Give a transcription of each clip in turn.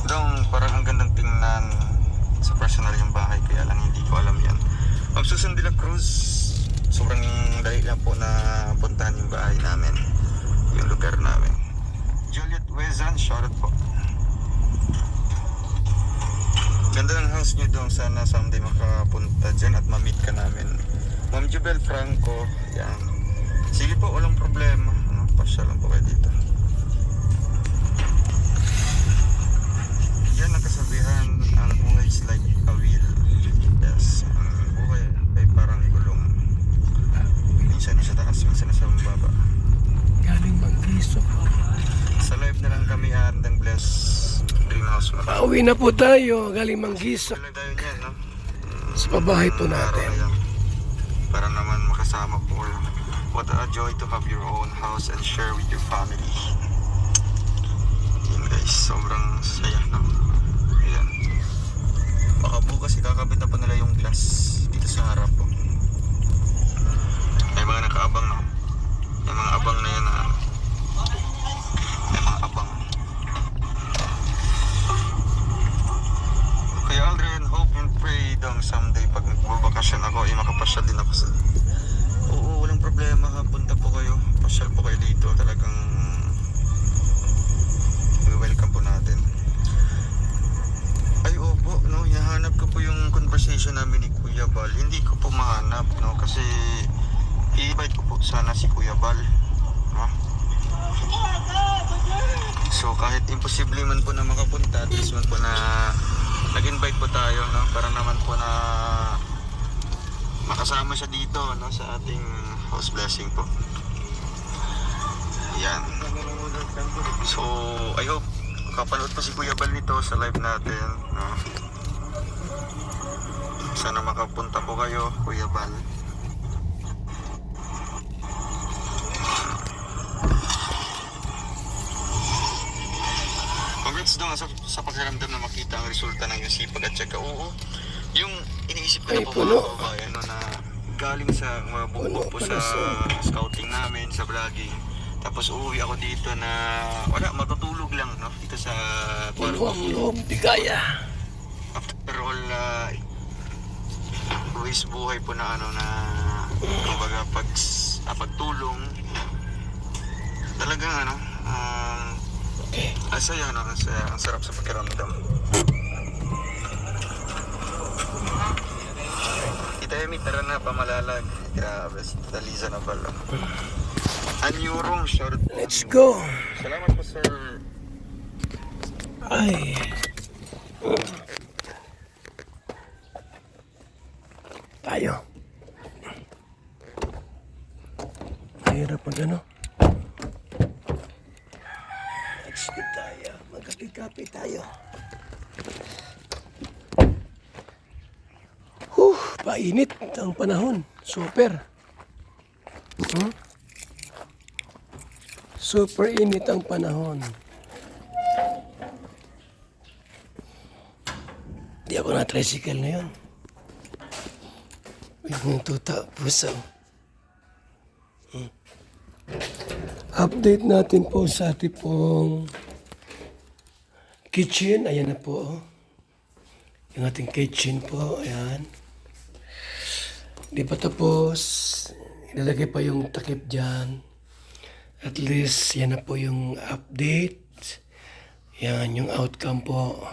Dong, parang ang gandang tingnan sa personal yung bahay, kaya lang hindi ko alam yan. Ma'am Susan de la Cruz, sobrang dali lang po na puntahan yung bahay namin, yung lugar namin. Juliet Wezan, shoutout po. Ganda ng house nyo Dong, sana someday makapunta dyan at ma-meet ka namin. Ma'am Jubel Franco, yan. Sige po, walang problema. Pasya lang po kayo dito. Yan ang kasabihan, ang buhay is like a wheel. Yes, ang buhay ay parang gulong. Minsan sa taas, minsan sa baba. Galing Mangkiso. Sa live na lang kami, handang bless greenhouse. Pauwi na po tayo. Galing Mangkiso. Wala tayo niyan, no? Sa pabahay po natin. Para naman makasama po kayo. What a joy to have your own house and share with your family. Yun guys, sobrang saya, no? Ayan. Baka bukas ikakabit na pa nila yung glass dito sa harap po. May mga nakaabang, no? May mga abang na yan, na may mga abang. Kaya Aldrin, hope and pray dong someday pag nagbabakasyon ako, makapasyal din ako sa... Oo, walang problema ha. Punta po kayo. Pasyal po kayo dito. Talagang welcome po natin. Ay, opo, no? Hinahanap ko po yung conversation namin ni Kuya Bal. Hindi ko po mahanap, no? Kasi i-invite ko po sana si Kuya Bal, no? So, kahit imposible man po na makapunta, at least man po na nag-invite po tayo, no? Para naman po na makasama siya dito, no, sa ating house blessing po. Yan. So, I hope makapanood po si Kuya Bal nito sa live natin, no? Sana makapunta po kayo, Kuya Bal. Congrats doon sa pakiramdam na makita ang resulta ng iyong sipag at syaga. Oo, yung iniisip ko na po mga kababayan, no, na galing sa mabubuo po sa scouting namin, sa vlogging. Tapos uuwi ako dito na wala, matutulog lang, no, dito sa Puno ang loob, di kaya. After all, buwis buhay po na ano na kumbaga pagtulong talagang ano, Okay. asaya, no, ang sarap sa pakiramdam. Itayami, tara na, pamalalag. Grabe, Daliza na pala. Anyurong, short. Let's go. Salamat po, sir. Ay. Tayo. Mahirap mag ano. Let's go tayo. Magkapikapi tayo. Painit ang panahon. Super. Super init ang panahon. Di ako na tricycle na yun. Yung tuta, puso. Update natin po sa ating pong kitchen. Ayan na po. Yung ating kitchen po. Ayan. Di pa tapos. Ilalagay pa yung takip dyan. At least, yan na po yung update. Yan, yung outcome po.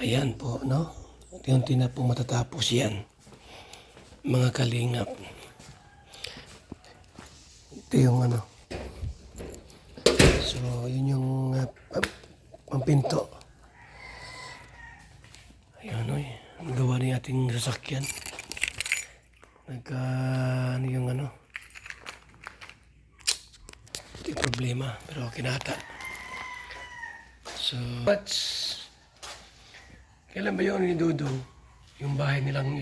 Ayan po, no? Unti-unti na po matatapos yan. Mga kalingap. Ito yung ano. So, yun yung pampinto. Ayan, oy. Ang gawa ni ating sasakyan. Ano yung ano. Ito yung problema. Pero kinata. So, kailan ba yun ni Dudong? Yung bahay nilang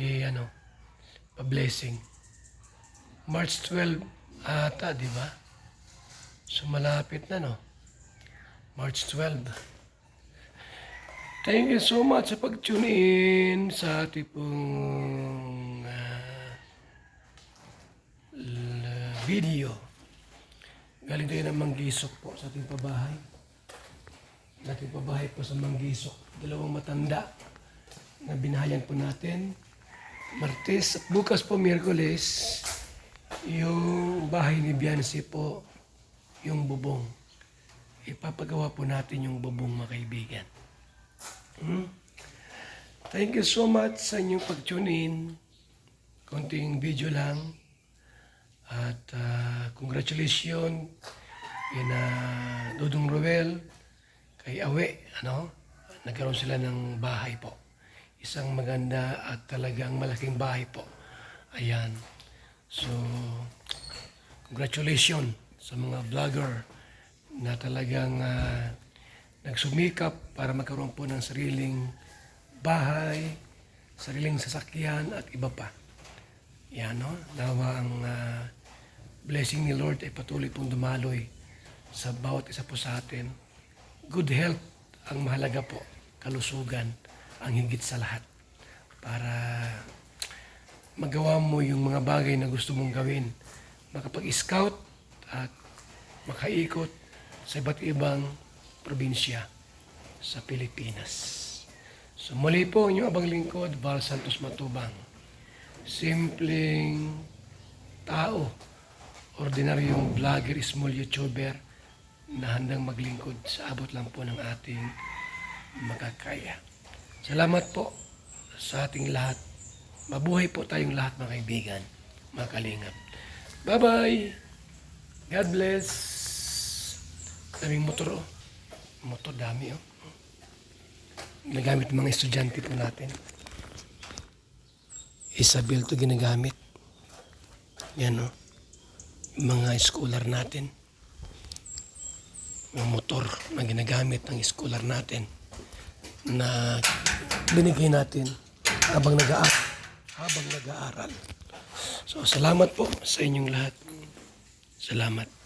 pa-blessing. March 12 ata, di ba? So, malapit na, no? March 12. Thank you so much sa pag-tune in sa ating pong video. Galing tayo ng Manggisok po sa ating pabahay. Laking pabahay po sa Manggisok. Dalawang matanda na binahayan po natin. Martes at bukas po Miyerkules, yung bahay ni Biancy po, yung bubong. Ipapagawa po natin yung bubong, mga kaibigan. Thank you so much sa inyong pag-tune in. Konting video lang. At congratulations kina Dudong Roel, kay Awe, nagkaroon sila ng bahay po. Isang maganda at talagang malaking bahay po. Ayan. So, congratulations sa mga vlogger na talagang nagsumikap para magkaroon po ng sariling bahay, sariling sasakyan at iba pa. Yan, no? Nawa ang blessing ni Lord ay patuloy pong dumaloy sa bawat isa po sa atin. Good health ang mahalaga po. Kalusugan ang higit sa lahat. Para magawa mo yung mga bagay na gusto mong gawin. Makapag-scout at makaikot sa iba't ibang probinsya sa Pilipinas. So muli po inyong abang lingkod, Val Santos Matubang. Simpleng tao, ordinaryong vlogger, small YouTuber na handang maglingkod sa abot lang po ng ating makakaya. Salamat po sa ating lahat. Mabuhay po tayong lahat, mga kaibigan, mga kalingap. Bye-bye! God bless! Daming motor, oh. Motor, dami, oh. Nagamit ng mga estudyante po natin. Isabel to ginagamit. Yan, no? Mga scholar natin. Mga motor na ginagamit ng scholar natin na binigay natin habang nag-aaral. So, salamat po sa inyong lahat. Salamat.